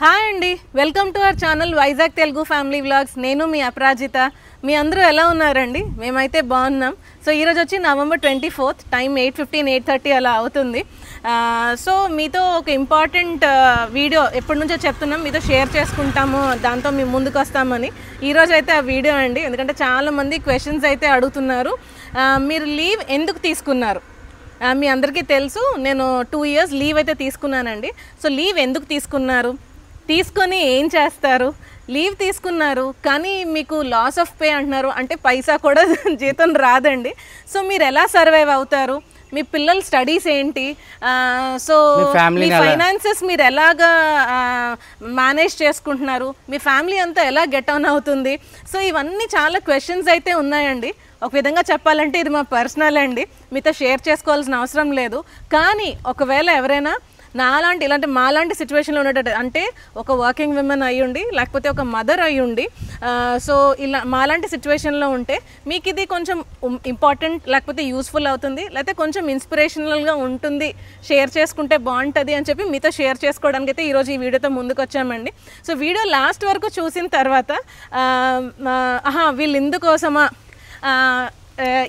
Hi అండి, welcome to our channel Vizag Telugu family vlogs. నేను మీ అపరాజిత. మీ అందరూ ఎలా ఉన్నారండి? మేమైతే బాగున్నాం. సో ఈరోజు వచ్చి నవంబర్ 24th, టైం 8:15, 8:30 అలా అవుతుంది. సో మీతో ఒక ఇంపార్టెంట్ వీడియో ఎప్పటి నుంచో చెప్తున్నాం, మీతో షేర్ చేసుకుంటాము, దాంతో మేము ముందుకు వస్తామని. ఈరోజు అయితే ఆ వీడియో అండి. ఎందుకంటే చాలామంది క్వశ్చన్స్ అయితే అడుగుతున్నారు, మీరు లీవ్ ఎందుకు తీసుకున్నారు? మీ అందరికీ తెలుసు, నేను 2 years లీవ్ అయితే తీసుకున్నానండి. సో లీవ్ ఎందుకు తీసుకున్నారు, తీసుకొని ఏం చేస్తారు? లీవ్ తీసుకున్నారు కానీ మీకు లాస్ ఆఫ్ పే అంటున్నారు, అంటే పైసా కూడా జీతం రాదండి. సో మీరు ఎలా సర్వైవ్ అవుతారు? మీ పిల్లల స్టడీస్ ఏంటి? సో మీ ఫైనాన్సెస్ మీరు ఎలాగా మేనేజ్ చేసుకుంటున్నారు? మీ ఫ్యామిలీ అంతా ఎలా గెట్ ఆన్ అవుతుంది? సో ఇవన్నీ చాలా క్వశ్చన్స్ అయితే ఉన్నాయండి. ఒక విధంగా చెప్పాలంటే ఇది మా పర్సనల్ అండి, మీతో షేర్ చేసుకోవాల్సిన అవసరం లేదు. కానీ ఒకవేళ ఎవరైనా ఇలాంటి మాలాంటి సిచ్యువేషన్లో ఉండేటట్టు, అంటే ఒక వర్కింగ్ విమెన్ అయ్యుండి లేకపోతే ఒక మదర్ అయ్యుండి, సో ఇలా మాలాంటి సిచ్యువేషన్లో ఉంటే మీకు ఇది కొంచెం ఇంపార్టెంట్, లేకపోతే యూస్ఫుల్ అవుతుంది, లేకపోతే కొంచెం ఇన్స్పిరేషనల్గా ఉంటుంది, షేర్ చేసుకుంటే బాగుంటుంది అని చెప్పి మీతో షేర్ చేసుకోవడానికి అయితే ఈరోజు ఈ వీడియోతో ముందుకు వచ్చామండి. సో వీడియో లాస్ట్ వరకు చూసిన తర్వాత వీళ్ళు ఇందుకోసమా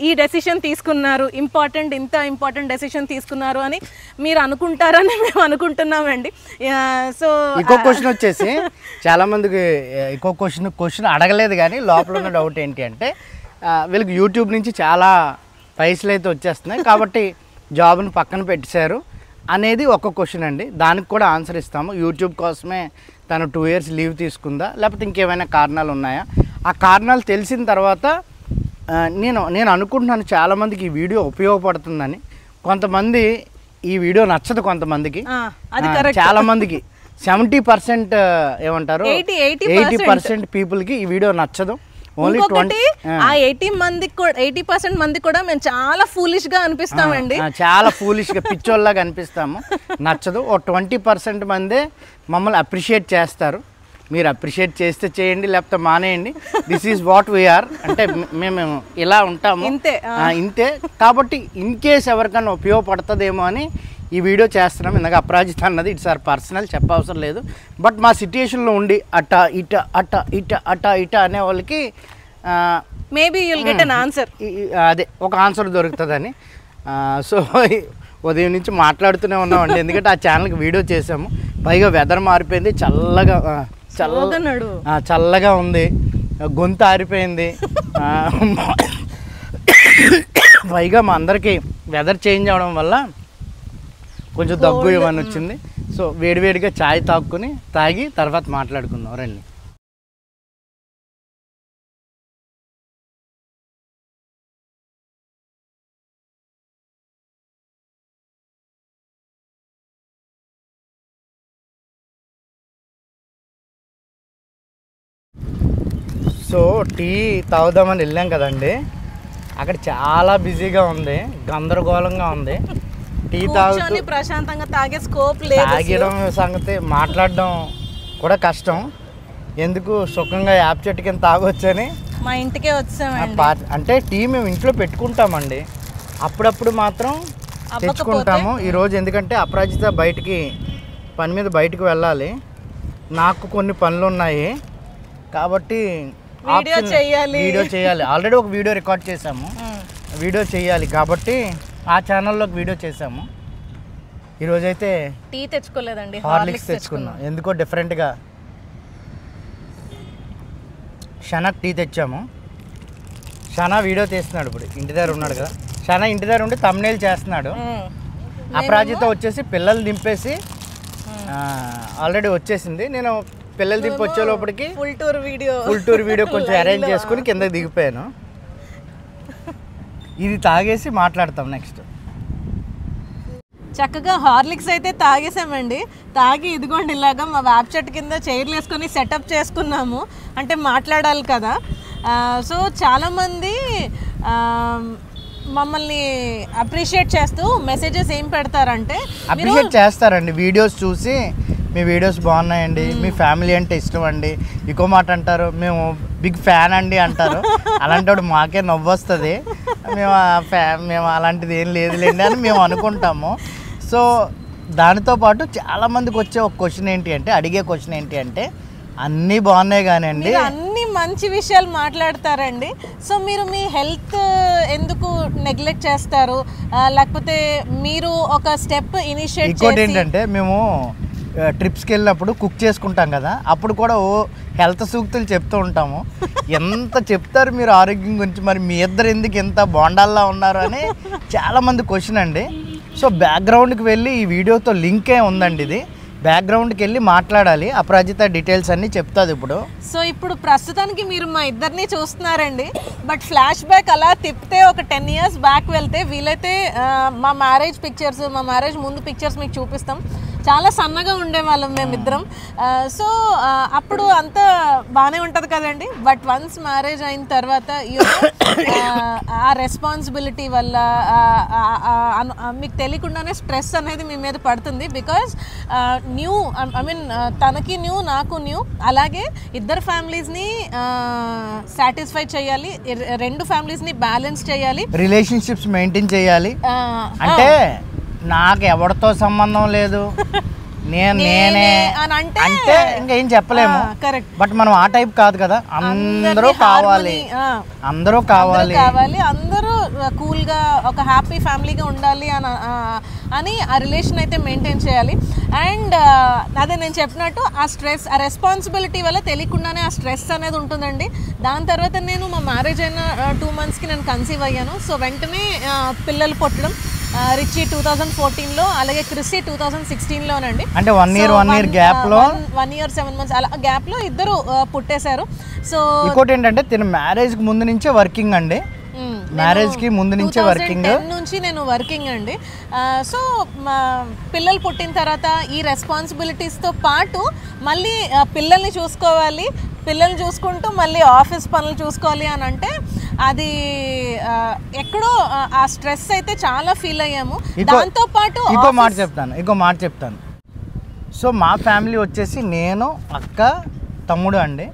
ఈ డెసిషన్ తీసుకున్నారు, ఇంత ఇంపార్టెంట్ డెసిషన్ తీసుకున్నారు అని మీరు అనుకుంటారని మేము అనుకుంటున్నామండి. సో ఇంకో క్వశ్చన్ వచ్చేసి చాలా మందికి ఇంకో క్వశ్చన్ అడగలేదు, కానీ లోపల ఉన్న డౌట్ ఏంటి అంటే వీళ్ళకి యూట్యూబ్ నుంచి చాలా పైసలు అయితే వచ్చేస్తున్నాయి కాబట్టి జాబ్ని పక్కన పెట్టేశారు అనేది ఒక క్వశ్చన్ అండి. దానికి కూడా ఆన్సర్ ఇస్తాము. యూట్యూబ్ కోసమే తను 2 years లీవ్ తీసుకుందా, లేకపోతే ఇంకేమైనా కారణాలు ఉన్నాయా? ఆ కారణాలు తెలిసిన తర్వాత నేను అనుకుంటున్నాను చాలామందికి ఈ వీడియో ఉపయోగపడుతుందని. కొంతమంది ఈ వీడియో నచ్చదు, కొంతమందికి, చాలామందికి 70% ఏమంటారు 80% పీపుల్కి ఈ వీడియో నచ్చదు. ఓన్లీ 80% మంది కూడా మేము చాలా ఫూలిష్గా అనిపిస్తామండి, చాలా ఫూలిష్గా పిచ్చోళ్ళలాగా అనిపిస్తాము, నచ్చదు. ఓ 20% మందే మమ్మల్ని అప్రిషియేట్ చేస్తారు. మీరు అప్రిషియేట్ చేస్తే చేయండి, లేకపోతే మానేయండి. దిస్ ఈజ్ వాట్ వీఆర్, అంటే మేము ఇలా ఉంటాము, ఇంతే. కాబట్టి ఇన్ కేస్ ఎవరికైనా ఉపయోగపడుతుందేమో అని ఈ వీడియో చేస్తున్నాం. ఇందాక అపరాజిత అన్నది ఇట్స్ ఆర్ పర్సనల్, చెప్పవసరం లేదు. బట్ మా సిచ్యుయేషన్లో ఉండి అట ఇట అనే వాళ్ళకి maybe you'll get an answer, అదే ఒక ఆన్సర్ దొరుకుతుందని. సో ఉదయం నుంచి మాట్లాడుతూనే ఉన్నామండి, ఎందుకంటే ఆ ఛానల్కి వీడియో చేసాము. పైగా వెదర్ మారిపోయింది, చల్లగా ఉంది, గొంతు ఆరిపోయింది. పైగా మా అందరికీ వెదర్ చేంజ్ అవడం వల్ల కొంచెం దగ్గు ఇవన్నీ వచ్చింది. సో వేడివేడిగా ఛాయ్ తాగి తర్వాత మాట్లాడుకుందాం రండి. సో టీ తాగుదామని వెళ్ళాం కదండి, అక్కడ చాలా బిజీగా ఉంది, గందరగోళంగా ఉంది. టీ తాగుతూ ప్రశాంతంగా తాగే స్కోప్ లేదు, తాగడం సంగతి మాట్లాడడం కూడా కష్టం. ఎందుకు సుఖంగా యాప్ చెట్టు కింద తాగొచ్చని మా ఇంటికే వచ్చామండి. అంటే టీ మేము ఇంట్లో పెట్టుకుంటామండి, అప్పుడప్పుడు మాత్రం తెచ్చుకుంటాము. ఈరోజు ఎందుకంటే అపరాజిత పని మీద బయటికి వెళ్ళాలి, నాకు కొన్ని పనులు ఉన్నాయి కాబట్టి వీడియో చేయాలి. ఆల్రెడీ ఒక వీడియో రికార్డ్ చేసాము, వీడియో చేయాలి కాబట్టి ఆ ఛానల్లోకి వీడియో చేసాము. ఈరోజైతే టీ తెచ్చుకోలేదండి, హార్లిక్స్ తెచ్చుకున్నాం. ఎందుకో డిఫరెంట్గా షనక్ టీ తెచ్చాము. షనా వీడియో తీస్తున్నాడు, ఇప్పుడు ఇంటి దగ్గర ఉన్నాడు కదా. షనా ఇంటి దగ్గర ఉండి థంబ్నెయిల్ చేస్తున్నాడు. అపరాజిత వచ్చేసి పిల్లలు దింపేసి ఆల్రెడీ వచ్చేసింది. నేను పిల్లలు దింపి వచ్చే లోపలికి ఫుల్ టూర్ వీడియో కొంచెం అరేంజ్ చేసుకుని కిందకి దిగిపోయాను. ఇది తాగేసి మాట్లాడతాం నెక్స్ట్. చక్కగా హార్లిక్స్ అయితే తాగేసామండి. తాగి ఇదిగోండి ఇలాగా మా వేప చెట్టు కింద చైర్లు వేసుకొని సెటప్ చేసుకున్నాము, అంటే మాట్లాడాలి కదా. సో చాలామంది మమ్మల్ని అప్రిషియేట్ చేస్తూ మెసేజెస్ ఏం పెడతారంటే, అప్రిషియేట్ చేస్తారండి, వీడియోస్ చూసి మీ వీడియోస్ బాగున్నాయండి, మీ ఫ్యామిలీ అంటే ఇష్టం అండి, ఇంకో మాట అంటారు మేము బిగ్ ఫ్యాన్ అండి అంటారు. అలాంటి మాకే నవ్వు వస్తుంది, మేము అలాంటిది ఏం లేదులేండి అని మేము అనుకుంటాము. సో దానితో పాటు చాలామందికి వచ్చే ఒక క్వశ్చన్ ఏంటి అంటే, అడిగే క్వశ్చన్ ఏంటి అంటే, అన్నీ బాగున్నాయి కానివ్వండి, అన్ని మంచి విషయాలు మాట్లాడతారండి, సో మీరు మీ హెల్త్ ఎందుకు నెగ్లెక్ట్ చేస్తారు, లేకపోతే మీరు ఒక స్టెప్ ఇనిషియేట్ ఇంకోటి ఏంటంటే మేము ట్రిప్స్కి వెళ్ళినప్పుడు కుక్ చేసుకుంటాం కదా, అప్పుడు కూడా ఓ హెల్త్ సూక్తులు చెప్తూ ఉంటాము. ఎంత చెప్తారు మీరు ఆరోగ్యం గురించి, మరి మీ ఇద్దరు ఎందుకు ఎంత బోండాల్లా ఉన్నారు అని చాలామంది క్వశ్చన్ అండి. సో బ్యాక్గ్రౌండ్కి వెళ్ళి ఈ వీడియోతో లింకే ఉందండి, ఇది బ్యాక్గ్రౌండ్కి వెళ్ళి మాట్లాడాలి. అపరాజిత డీటెయిల్స్ అన్నీ చెప్తుంది ఇప్పుడు. సో ఇప్పుడు ప్రస్తుతానికి మీరు మా ఇద్దరిని చూస్తున్నారండి, బట్ ఫ్లాష్ బ్యాక్ అలా తిప్పితే ఒక 10 years బ్యాక్ వెళ్తే వీలైతే మా మ్యారేజ్ పిక్చర్స్, మా మ్యారేజ్ ముందు పిక్చర్స్ మీకు చూపిస్తాం. చాలా సన్నగా ఉండేవాళ్ళం మేమిద్దరం. సో అప్పుడు అంతా బాగానే ఉంటుంది కదండి, బట్ వన్స్ మ్యారేజ్ అయిన తర్వాత ఆ రెస్పాన్సిబిలిటీ వల్ల మీకు తెలియకుండానే స్ట్రెస్ అనేది మీ మీద పడుతుంది. బికాజ్ న్యూ, ఐ మీన్ తనకి న్యూ, నాకు న్యూ, అలాగే ఇద్దరు ఫ్యామిలీస్ని సాటిస్ఫై చేయాలి, 2 ఫ్యామిలీస్ని బ్యాలెన్స్ చేయాలి, రిలేషన్షిప్స్ మెయింటైన్ చేయాలి. అంటే నాకు ఎవరితో సంబంధం లేదు, నేనే అంటే ఇంకా ఏం చెప్పలేము. బట్ మనం ఆ టైప్ కాదు కదా, అందరూ కావాలి, అందరూ కూల్గా ఒక హ్యాపీ ఫ్యామిలీగా ఉండాలి అని ఆ రిలేషన్ అయితే మెయింటైన్ చేయాలి. అండ్ అదే నేను చెప్పినట్టు ఆ స్ట్రెస్, ఆ రెస్పాన్సిబిలిటీ వల్ల తెలియకుండానే ఆ స్ట్రెస్ అనేది ఉంటుందండి. దాని తర్వాత నేను మా మ్యారేజ్ అయిన 2 monthsకి నేను కన్సీవ్ అయ్యాను. సో వెంటనే పిల్లలు పుట్టడం, రిచి 2014లో, అలాగే క్రిస్సీ 2016లోనండి. అంటే 1 year గ్యాప్లో 1 year 7 months అలా గ్యాప్లో ఇద్దరు పుట్టేశారు. సో ఇంకోటి ఏంటంటే తిన మ్యారేజ్కి ముందు నుంచే వర్కింగ్ అండి, మ్యారేజ్కి ముందు నుంచే వర్కింగ్ నుంచి నేను వర్కింగ్ అండి. సో పిల్లలు పుట్టిన తర్వాత ఈ రెస్పాన్సిబిలిటీస్తో పాటు మళ్ళీ పిల్లల్ని చూసుకోవాలి, పిల్లల్ని చూసుకుంటూ మళ్ళీ ఆఫీస్ పనులు చూసుకోవాలి అని అంటే అది ఎక్కడో ఆ స్ట్రెస్ అయితే చాలా ఫీల్ అయ్యాము. దాంతో పాటు ఇంకో మాట చెప్తాను. సో మా ఫ్యామిలీ వచ్చేసి నేను, అక్క, తమ్ముడు అండి.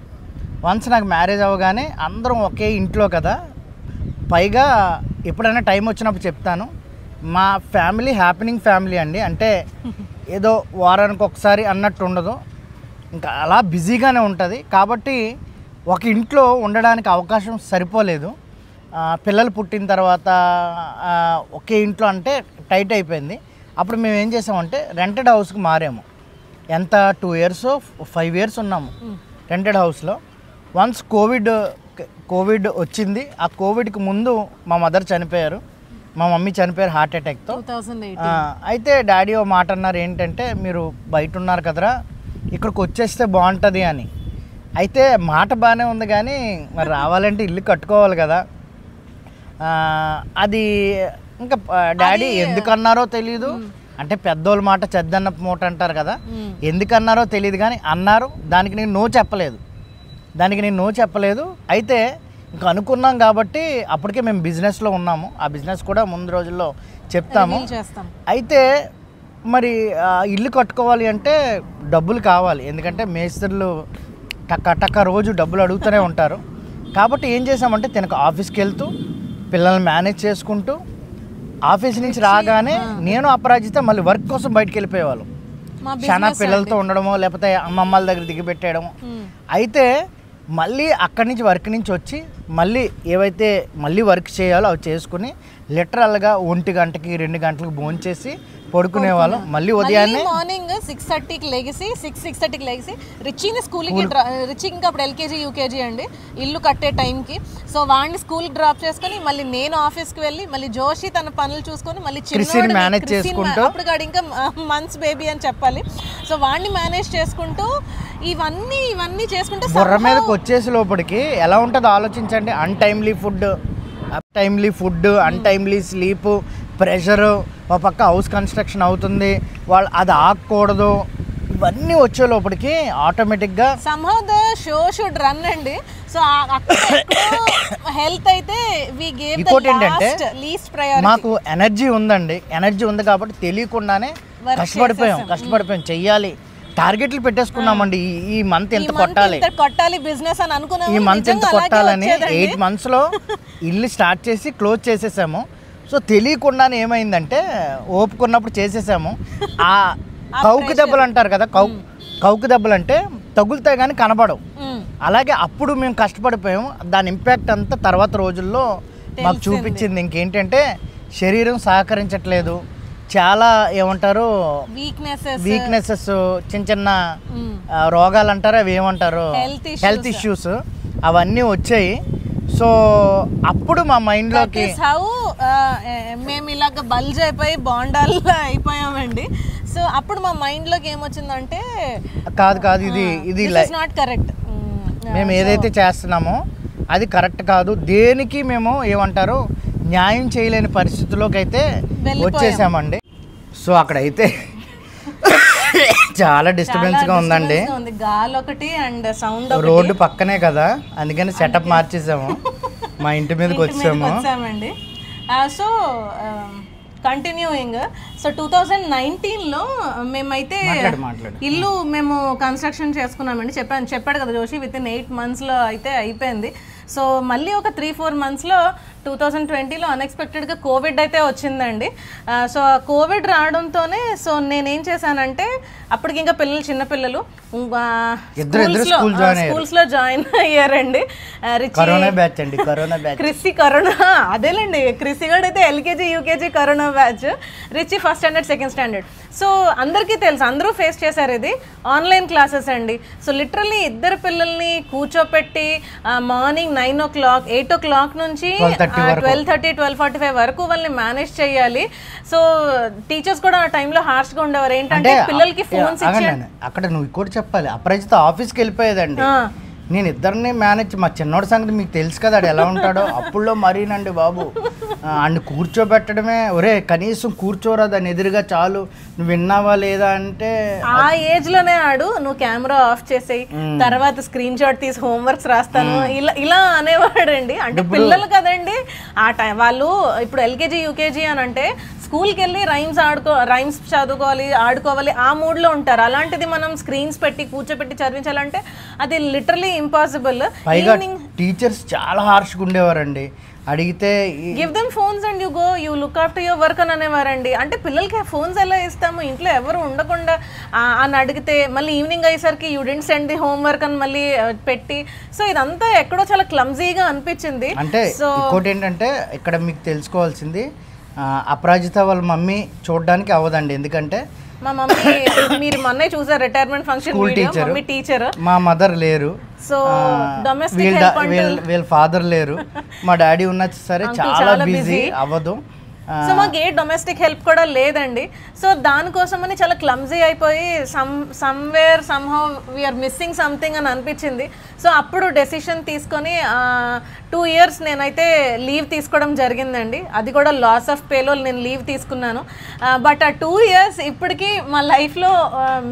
వన్స్ నాకు మ్యారేజ్ అవ్వగానే అందరం ఒకే ఇంట్లో కదా, పైగా ఎప్పుడైనా టైం వచ్చినప్పుడు చెప్తాను, మా ఫ్యామిలీ హ్యాపెనింగ్ ఫ్యామిలీ అండి. అంటే ఏదో వారానికి ఒకసారి అన్నట్టు ఉండదు, ఇంకా అలా బిజీగానే ఉంటుంది. కాబట్టి ఒక ఇంట్లో ఉండడానికి అవకాశం సరిపోలేదు. పిల్లలు పుట్టిన తర్వాత ఒకే ఇంట్లో అంటే టైట్ అయిపోయింది. అప్పుడు మేము ఏం చేసామంటే రెంటెడ్ హౌస్కి మారాము. ఎంత 2 years 5 years ఉన్నాము రెంటెడ్ హౌస్లో. వన్స్ కోవిడ్ వచ్చింది. ఆ కోవిడ్కి ముందు మా మదర్ చనిపోయారు, మా మమ్మీ చనిపోయారు హార్ట్ అటాక్తో. అయితే డాడీ ఓ మాట అన్నారు, ఏంటంటే మీరు బయట ఉన్నారు కదరా, ఇక్కడికి వచ్చేస్తే బాగుంటుంది అని. అయితే మాట బాగానే ఉంది కానీ మరి రావాలంటే ఇల్లు కట్టుకోవాలి కదా. అది ఇంకా డాడీ ఎందుకన్నారో తెలీదు, అంటే పెద్దోళ్ళ మాట చెద్దన్న మూట అంటారు కదా, ఎందుకన్నారో తెలియదు కానీ అన్నారు. దానికి నేను నో చెప్పలేదు. అయితే ఇంకా అనుకున్నాం కాబట్టి అప్పటికే మేము బిజినెస్లో ఉన్నాము. ఆ బిజినెస్ కూడా ముందు రోజుల్లో చెప్తాము. అయితే మరి ఇల్లు కట్టుకోవాలి అంటే డబ్బులు కావాలి, ఎందుకంటే మేస్త్రులు టక్క రోజు డబ్బులు అడుగుతూనే ఉంటారు. కాబట్టి ఏం చేసామంటే తనకు ఆఫీస్కి వెళ్తూ పిల్లల్ని మేనేజ్ చేసుకుంటూ, ఆఫీస్ నుంచి రాగానే నేను అపరాజిత మళ్ళీ వర్క్ కోసం బయటకు వెళ్ళిపోయేవాళ్ళం. చాలా పిల్లలతో ఉండడమో లేకపోతే అమ్మమ్మల దగ్గర దిగిపెట్టేయడము. అయితే మళ్ళీ అక్కడి నుంచి వర్క్ నుంచి వచ్చి మళ్ళీ మళ్ళీ వర్క్ చేయాలో అవి చేసుకుని లిటరల్గా 1 గంటకి 2 గంటలకు భోంచేసి పడుకునేవాళ్ళం. మళ్ళీ ఉదయాన్నే మార్నింగ్ 6:30కి లేచి 6:30కి లేచి రిచిని స్కూల్కి రిచి ఇంకా అప్పుడు ఎల్కేజీ యూకేజీ అండి ఇల్లు కట్టే టైంకి. సో వాడిని స్కూల్కి డ్రాప్ చేసుకుని మళ్ళీ నేను ఆఫీస్కి వెళ్ళి మళ్ళీ జోషి తన పనులు చూసుకొని మళ్ళీ చిన్నోడిని మేనేజ్ చేసుకుంటూ, అప్పుడు కాదు ఇంకా మంత్స్ బేబీ అని చెప్పాలి. సో వాడిని మేనేజ్ చేసుకుంటూ ఇవన్నీ చేసుకుంటే బుర్ర మీదకి వచ్చేసి లోపలికి ఎలా ఉంటుందో ఆలోచించండి. Untimely food, untimely sleep, pressure, ఒక పక్క హౌస్ కన్స్ట్రక్షన్ అవుతుంది, వాళ్ళు అది ఆగకూడదు, ఇవన్నీ వచ్చే లోపలికి ఆటోమేటిక్గా somehow the show should run అండి. సో హెల్త్ అయితే we gave the least priority. మాకు ఎనర్జీ ఉందండి, ఎనర్జీ ఉంది కాబట్టి తెలియకుండానే కష్టపడిపోయాం చెయ్యాలి, టార్గెట్లు పెట్టేసుకున్నామండి. ఈ మంత్ ఎంత కొట్టాలి బిజినెస్ అని అనుకున్నాము. ఈ మంత్ ఎంత కొట్టాలని 8 monthsలో ఇల్లు స్టార్ట్ చేసి క్లోజ్ చేసేసాము. సో తెలియకుండానే ఏమైందంటే ఓపుకున్నప్పుడు చేసేసాము. ఆ కౌకు దెబ్బలు అంటారు కదా, కౌకు దెబ్బలు అంటే తగులుతాయి కానీ కనబడవు. అలాగే అప్పుడు మేము కష్టపడిపోయాము. దాని ఇంపాక్ట్ అంతా తర్వాత రోజుల్లో మాకు చూపించింది. ఇంకేంటంటే శరీరం సహకరించట్లేదు, చాలా ఏమంటారు వీక్నెసెస్, చిన్న చిన్న రోగాలు అంటారు, అవి ఏమంటారు హెల్త్ ఇష్యూస్ అవన్నీ వచ్చాయి. సో అప్పుడు మా మైండ్లోకి మేము ఇలాగ బల్జ్ అయిపోయి బాండాల్లో అయిపోయామండి. సో అప్పుడు మా మైండ్లోకి ఏమొచ్చిందంటే కాదు ఇది నాట్ కరెక్ట్, మేము ఏదైతే చేస్తున్నామో అది కరెక్ట్ కాదు, దేనికి మేము ఏమంటారు న్యాయం చేయలేని పరిస్థితుల్లోకి అయితే వచ్చేసామండి. సో అక్కడైతే చాలా డిస్టర్బెన్స్గా ఉందండి. గాలి ఒకటి అండ్ సౌండ్, రోడ్డు పక్కనే కదా, అందుకని సెటప్ మార్చేసాము, మా ఇంటి మీదకి వచ్చామండి. సో కంటిన్యూయింగ్, సో 2019లో మేమైతే ఇల్లు మేము కన్స్ట్రక్షన్ చేసుకున్నామండి. చెప్పాడు కదా జోషి, విత్ ఇన్ 8 monthsలో అయితే అయిపోయింది. సో మళ్ళీ ఒక 3-4 monthsలో 2020లో అన్ఎక్స్పెక్టెడ్గా కోవిడ్ అయితే వచ్చిందండి. సో కోవిడ్ రావడంతోనే సో నేనేం చేశానంటే, అప్పటికి ఇంకా పిల్లలు చిన్నపిల్లలు స్కూల్స్లో జాయిన్ అయ్యారండి. క్రిస్సి కరోనా, అదేలేండి క్రిస్సి కూడా అయితే LKG UKG corona batch, Richie first standard second standard. So అందరికీ తెలుసు, అందరూ ఫేస్ చేశారు ఇది ఆన్లైన్ క్లాసెస్ అండి. సో లిటరల్లీ ఇద్దరు పిల్లల్ని కూర్చోపెట్టి మార్నింగ్ 9 o'clock 8 o'clock నుంచి 12:30 12:45 వరకు వాళ్ళని మేనేజ్ చేయాలి. సో టీచర్స్ కూడా ఆ టైంలో హార్ష్గా ఉండేవారు. ఏంటంటే పిల్లలకి ఫోన్స్ ఇచ్చేయండి. అక్కడ నువ్వు కూడా చెప్పాలి, అప్రజిత ఆఫీస్కి వెళ్ళిపోయేదండి, నేను ఇద్దరిని మేనేజ్, మా చిన్నోడి సంగతి మీకు తెలుసు కదా, అది ఎలా ఉంటాడో అప్పుల్లో మరీనండి బాబు. అన్ని కూర్చోబెట్టడమే, ఒరే కనీసం కూర్చోరా దాన్ని ఎదురుగా చాలు, నువ్వు విన్నావా లేదా అంటే ఆ ఏజ్ లోనే ఆడు నువ్వు కెమెరా ఆఫ్ చేసేయి, తర్వాత స్క్రీన్ షాట్ తీసి హోంవర్క్స్ రాస్తాను ఇలా అనేవాడండి. అంటే పిల్లలు కదండి ఆ టైం, వాళ్ళు ఇప్పుడు ఎల్కేజీ యూకేజీ అని అంటే స్కూల్కి వెళ్ళి రైమ్స్ చదువుకోవాలి, ఆడుకోవాలి, ఆ మూడ్లో ఉంటారు. అలాంటిది మనం స్క్రీన్స్ పెట్టి కూర్చోపెట్టి చదివించాలంటే అది లిటరలీ ఇంపాసిబుల్. టీచర్స్ చాలా హార్ష్గా ఉండేవారండి. అడిగితే give them phones and you go, you look after your work అని అనేవారండి. అంటే పిల్లలకి ఫోన్స్ ఎలా ఇస్తాము, ఇంట్లో ఎవరు ఉండకుండా అని అడిగితే మళ్ళీ ఈవినింగ్ అయ్యేసరికి you didn't send the homework అని మళ్ళీ పెట్టి, సో ఇదంతా ఎక్కడో చాలా క్లమ్జీగా అనిపించింది. అంటే ఇంకోటి ఏంటంటే ఇక్కడ మీకు తెలుసుకోవాల్సింది, అపరాజిత వాళ్ళ మమ్మీ చూడడానికి అవ్వదండి, ఎందుకంటే మా మమ్మీ మీరు మొన్నే చూసారు రిటైర్మెంట్ ఫంక్షన్, మమ్మీ టీచర్, మా మదర్ లేరు, సో డొమెస్టిక్ వీళ్ళ ఫాదర్ లేరు, మా డాడీ ఉన్నా సరే చాలా బిజీ అవ్వదు. సో మాకు ఏ డొమెస్టిక్ హెల్ప్ కూడా లేదండి. సో దానికోసమని చాలా క్లమ్జీ అయిపోయి somewhere somehow we are missing something అని అనిపించింది. సో అప్పుడు డెసిషన్ తీసుకొని 2 years నేనైతే లీవ్ తీసుకోవడం జరిగిందండి. అది కూడా లాస్ ఆఫ్ పేలో నేను లీవ్ తీసుకున్నాను. బట్ ఆ 2 years ఇప్పటికీ మా లైఫ్లో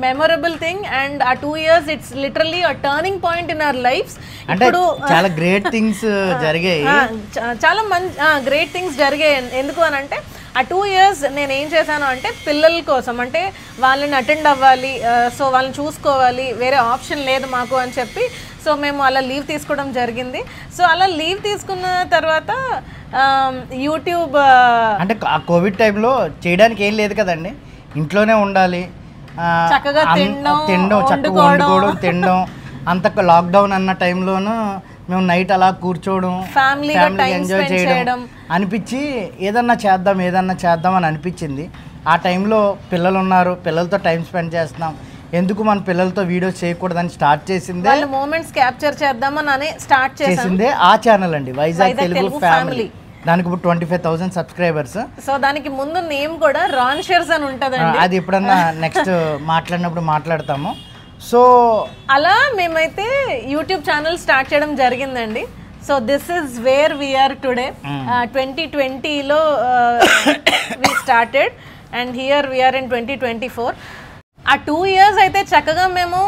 మెమొరబుల్ థింగ్, అండ్ ఆ 2 years it's literally a turning point in our lifes. ఇప్పుడు చాలా గ్రేట్ థింగ్స్ జరిగాయి, చాలా మంచి గ్రేట్ థింగ్స్ జరిగాయి. ఎందుకు అని అంటే ఆ 2 years నేను ఏం చేశాను అంటే పిల్లల కోసం, అంటే వాళ్ళని అటెండ్ అవ్వాలి, సో వాళ్ళని చూసుకోవాలి, వేరే ఆప్షన్ లేదు మాకు అని చెప్పి సో మేము అలా లీవ్ తీసుకోవడం జరిగింది. సో అలా లీవ్ తీసుకున్న తర్వాత యూట్యూబ్, అంటే ఆ కోవిడ్ టైంలో చేయడానికి ఏం లేదు కదండి, ఇంట్లోనే ఉండాలి, చక్కగా తినడం చక్కగా వండుకోవడం తినడం, అంత లాక్డౌన్ అన్న టైంలోనూ మేము నైట్ అలా కూర్చోవడం, ఫ్యామిలీ ఎంజాయ్ చేయడం అనిపించి ఏదన్నా చేద్దాం అని అనిపించింది. ఆ టైంలో పిల్లలు ఉన్నారు, పిల్లలతో టైం స్పెండ్ చేస్తున్నాం, ఎందుకు మన పిల్లలతో వీడియోస్ చేయకూడదని స్టార్ట్ చేసిందే, వాళ్ళ మూమెంట్స్ క్యాప్చర్ చేద్దామని స్టార్ట్ చేసిందే ఆ ఛానల్ అండి, వైజాగ్ తెలుగు ఫ్యామిలీ. దానికి ఇప్పుడు 25,000 సబ్స్క్రైబర్స్. సో దానికి ముందు నేమ్ కూడా రాన్ షేర్స్ అని ఉంటుందండి, అది ఎప్పుడన్నా నెక్స్ట్ మాట్లాడినప్పుడు మాట్లాడతాము. సో అలా మేమైతే యూట్యూబ్ ఛానల్ స్టార్ట్ చేయడం జరిగిందండి. So this is where we're today. 2020లో we started and here we're in 2024. ఆ 2 years అయితే చక్కగా మేము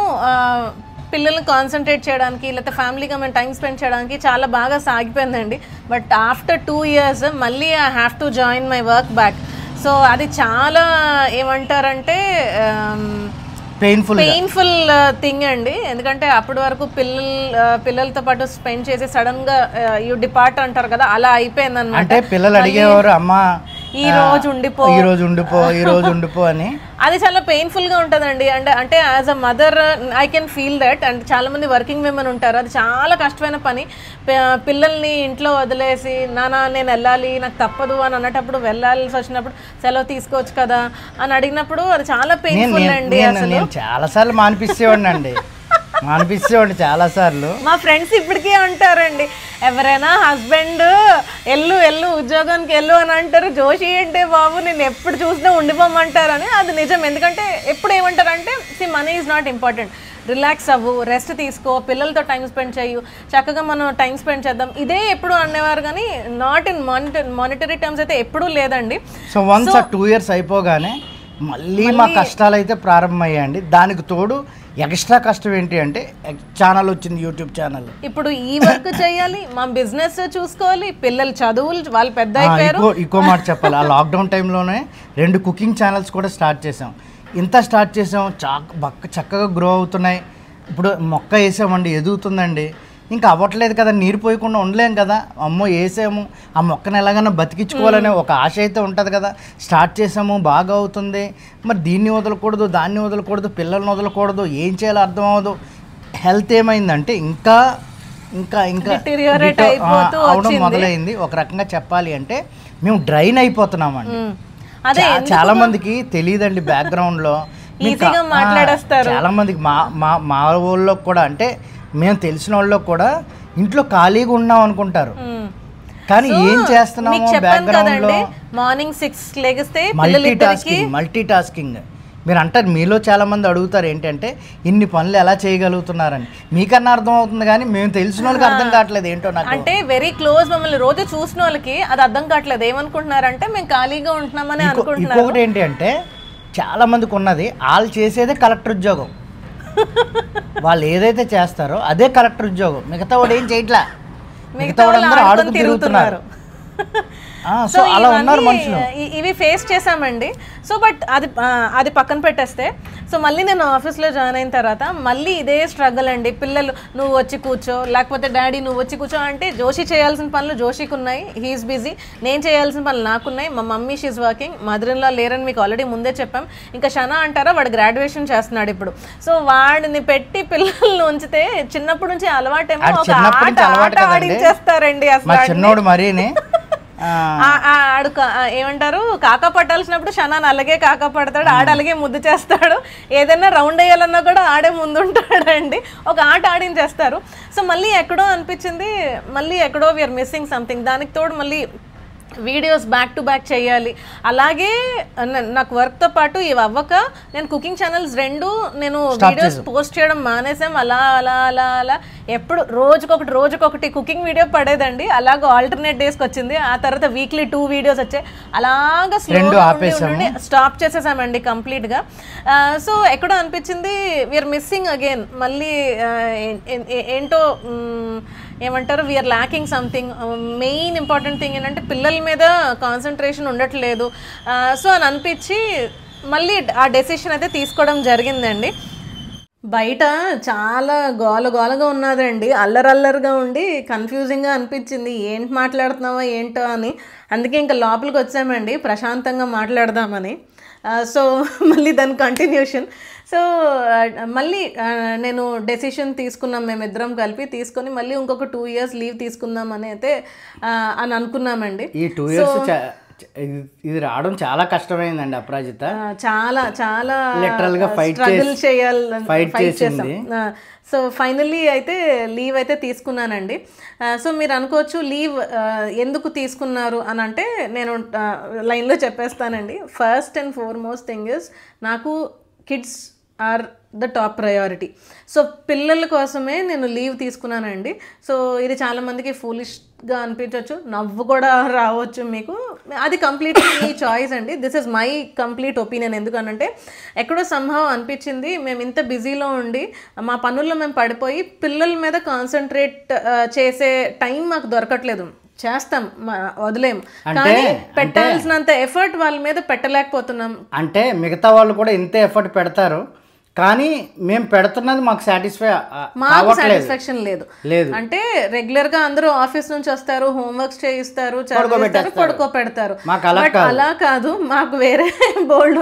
పిల్లల్ని కాన్సన్ట్రేట్ చేయడానికి, లేకపోతే ఫ్యామిలీగా మేము టైం స్పెండ్ చేయడానికి చాలా బాగా సాగిపోయిందండి. బట్ ఆఫ్టర్ 2 years మళ్ళీ I have to join my work back. So అది చాలా ఏమంటారంటే పెయిన్ఫుల్ థింగ్ అండి. ఎందుకంటే అప్పటి వరకు పిల్లలతో పాటు స్పెండ్ చేసి సడన్ గా యూ డిపార్ట్ అంటారు కదా, అలా అయిపోయింది అనమాట. అంటే పిల్లలు అడిగేవారు అమ్మా ఈ రోజు ఉండిపో అని. అది చాలా పెయిన్ఫుల్ గా ఉంటుందండి. అంటే as a mother I can feel that. And చాలా మంది వర్కింగ్ విమెన్ ఉంటారు, అది చాలా కష్టమైన పని. పిల్లల్ని ఇంట్లో వదిలేసి నానా నేను వెళ్ళాలి నాకు తప్పదు అని అన్నప్పుడు, వెళ్ళాల్సి వచ్చినప్పుడు సెలవు తీసుకోవచ్చు కదా అని అడిగినప్పుడు అది చాలా పెయిన్ఫుల్ అండి. అసలు చాలా సార్లు మానిపించేవాడిని చాలా సార్లు. మా ఫ్రెండ్స్ ఇప్పటికీ అంటారండి, ఎవరైనా హస్బెండ్ ఎల్లు ఉద్యోగానికి వెళ్ళు అని అంటారు, జోషి ఏంటే బాబు నేను ఎప్పుడు చూసినా ఉండిపోమంటారని. అది నిజం. ఎందుకంటే ఎప్పుడు ఏమంటారంటే money is not important, relax అవ్వు, రెస్ట్ తీసుకో, పిల్లలతో టైం స్పెండ్ చేయు, చక్కగా మనం టైం స్పెండ్ చేద్దాం, ఇదే ఎప్పుడు అనేవారు. కానీ నాట్ ఇన్ మానిటరీ టర్మ్స్ అయితే ఎప్పుడూ లేదండి. సో వన్స్ 2 years అయిపోగానే మళ్ళీ మా కష్టాలు అయితే ప్రారంభమయ్యాయండి. దానికి తోడు ఎక్స్ట్రా కష్టం ఏంటి అంటే ఛానల్ వచ్చింది, యూట్యూబ్ ఛానల్. ఇప్పుడు ఈ వర్క్ చేయాలి, మా బిజినెస్ చూసుకోవాలి, పిల్లలు చదువులు, వాళ్ళు పెద్ద అయిపోయారు. ఇంకో మాట చెప్పాలి, ఆ లాక్డౌన్ టైంలోనే 2 కుకింగ్ ఛానల్స్ కూడా స్టార్ట్ చేసాం. చక్కగా గ్రో అవుతున్నాయి. ఇప్పుడు మొక్క వేసామండి, ఎదుగుతుందండి. ఇంకా అవ్వట్లేదు కదా, నీరు పోయకుండా ఉండలేం కదా, అమ్మో వేసాము, ఆ మొక్కను ఎలాగైనా బతికించుకోవాలనే ఒక ఆశ అయితే ఉంటుంది కదా. స్టార్ట్ చేసాము, బాగా అవుతుంది. మరి దీన్ని వదలకూడదు, దాన్ని వదలకూడదు, పిల్లల్ని వదలకూడదు, ఏం చేయాలో అర్థం అవ్వదు. హెల్త్ ఏమైందంటే ఇంకా ఇంకా ఇంకా అవడం మొదలైంది. ఒక రకంగా చెప్పాలి అంటే మేము డ్రైన్ అయిపోతున్నామండి. చాలా మందికి తెలియదండి, బ్యాక్గ్రౌండ్లో చాలా మందికి మా ఊళ్ళో కూడా, అంటే మేము తెలిసిన వాళ్ళు కూడా ఇంట్లో ఖాళీగా ఉన్నాం అనుకుంటారు. కానీ ఏం చేస్తున్నాము బ్యాక్గ్రౌండ్ లో, మార్నింగ్ 6 లెగిస్తే మల్టీ టాస్కింగ్. మీరు అంటారు, మీలో చాలా మంది అడుగుతారు ఏంటంటే ఇన్ని పనులు ఎలా చేయగలుగుతున్నారని. మీకన్నా అర్థం అవుతుంది కానీ మేము తెలిసిన వాళ్ళకి అర్థం కావట్లేదు ఏంటో. నాకు అంటే వెరీ క్లోజ్ మమ్మల్ని రోజు చూసిన వాళ్ళకి అది అర్థం కావట్లేదు. ఏమనుకుంటున్నారంటే మేము ఖాళీగా ఉంటున్నామని అనుకుంటున్నారు. ఇంకొకటి ఏంటి అంటే చాలా మందికి ఉన్నది, వాళ్ళు చేసేదే కలెక్టర్ ఉద్యోగం. వాళ్ళు ఏదైతే చేస్తారో అదే కలెక్టర్ ఉద్యోగం. మిగతా వాడు ఏం చేయట్లా, మిగతా వాళ్ళందరూ ఆడుకు తిరుగుతున్నారు. సో అలా ఉన్నారు మనుషులు. ఇవి ఫేస్ చేసామండి. సో బట్ అది పక్కన పెట్టేస్తే, సో మళ్ళీ నేను ఆఫీస్లో జాయిన్ అయిన తర్వాత మళ్ళీ ఇదే స్ట్రగుల్ అండి. పిల్లలు నువ్వు వచ్చి కూర్చో, లేకపోతే డాడీ నువ్వు వచ్చి కూర్చో అంటే జోషి చేయాల్సిన పనులు జోషికి ఉన్నాయి, హీఈస్ బిజీ. నేను చేయాల్సిన పనులు నాకున్నాయి. మా mummy she is working, mother in law లేరని మీకు ఆల్రెడీ ముందే చెప్పాం. ఇంకా షనా అంటారా, వాడు గ్రాడ్యుయేషన్ చేస్తున్నాడు ఇప్పుడు. సో వాడిని పెట్టి పిల్లల్ని ఉంచితే చిన్నప్పటి నుంచి అలవాటేమో ఒక ఆడించేస్తారండి. అసలు చిన్నోడు మరీనే ఏమంటారు, కాకా పట్టాల్సినప్పుడు షనాన్ అలాగే కాకా పడతాడు, ఆడ అలాగే ముద్దు చేస్తాడు. ఏదైనా రౌండ్ వేయాలన్నా కూడా ఆడే ముందుంటాడండి. ఒక ఆట ఆడించేస్తారు. సో మళ్ళీ ఎక్కడో అనిపించింది, మళ్ళీ ఎక్కడో వీఆర్ మిస్సింగ్ సంథింగ్. దానికి తోడు మళ్ళీ వీడియోస్ బ్యాక్ టు బ్యాక్ చేయాలి. అలాగే నాకు వర్క్తో పాటు ఇవి అవ్వక నేను కుకింగ్ ఛానల్స్ 2 నేను వీడియోస్ పోస్ట్ చేయడం మానేసాం. అలా అలా అలా అలా ఎప్పుడు రోజుకొకటి కుకింగ్ వీడియో పడేదండి. అలాగ ఆల్టర్నేట్ డేస్కి వచ్చింది. ఆ తర్వాత వీక్లీ 2 వీడియోస్ వచ్చాయి. అలాగా స్టాప్ చేసేసామండి కంప్లీట్గా. సో ఎక్కడో అనిపించింది వీఆర్ మిస్సింగ్ అగైన్. మళ్ళీ ఏంటో ఏమంటారు, we are lacking something. Main important thing ఏంటంటే పిల్లల మీద కాన్సన్ట్రేషన్ ఉండట్లేదు. సో అని అనిపించి మళ్ళీ ఆ డెసిషన్ అయితే తీసుకోవడం జరిగిందండి. బయట చాలా గోలగా ఉన్నదండి, అల్లరల్లరిగా ఉండి కన్ఫ్యూజింగ్గా అనిపించింది, ఏంటి మాట్లాడుతున్నావా ఏంటో అని. అందుకే ఇంకా లోపలికి వచ్చామండి ప్రశాంతంగా మాట్లాడదామని. సో మళ్ళీ దాని కంటిన్యూషన్. సో మళ్ళీ నేను డెసిషన్ తీసుకున్నాం, మేమిద్దరం కలిపి తీసుకొని మళ్ళీ ఇంకొక 2 years లీవ్ తీసుకుందాం అని అయితే అని అనుకున్నామండి. ఈ 2 years ఇది రావడం చాలా కష్టమైందండి అపరాజిత. చాలా చాలా లిటరల్ గా ఫైట్ చేసాం. సో ఫైనల్లీ అయితే లీవ్ అయితే తీసుకున్నానండి. సో మీరు అనుకోవచ్చు లీవ్ ఎందుకు తీసుకున్నారు అని అంటే, నేను లైన్లో చెప్పేస్తానండి. First and foremost thing is, నాకు kids are the top priority. So పిల్లల కోసమే నేను లీవ్ తీసుకున్నానండి. సో ఇది చాలామందికి ఫూలిష్గా అనిపించవచ్చు, నవ్వు కూడా రావచ్చు మీకు. అది కంప్లీట్ మీ చాయిస్ అండి. This is my complete opinion. ఎందుకనంటే ఎక్కడో సంభవం అనిపించింది, మేము ఇంత బిజీలో ఉండి మా పనుల్లో మేము పడిపోయి పిల్లల మీద కాన్సన్ట్రేట్ చేసే టైం మాకు దొరకట్లేదు. చేస్తాం, వదిలేం, కానీ పెట్టాల్సినంత ఎఫర్ట్ వాళ్ళ మీద పెట్టలేకపోతున్నాం. అంటే మిగతా వాళ్ళు కూడా ఇంతే ఎఫర్ట్ పెడతారు, కానీ మేము పెడుతున్నది మాకు మాకు సాటిస్ఫాక్షన్ లేదు. లేదు అంటే రెగ్యులర్ గా అందరూ ఆఫీస్ నుంచి వస్తారు, హోంవర్క్స్ చేయిస్తారు, చదివిస్తారు, పడుకోపెడతారు. బట్ అలా కాదు, మాకు వేరే బోల్డ్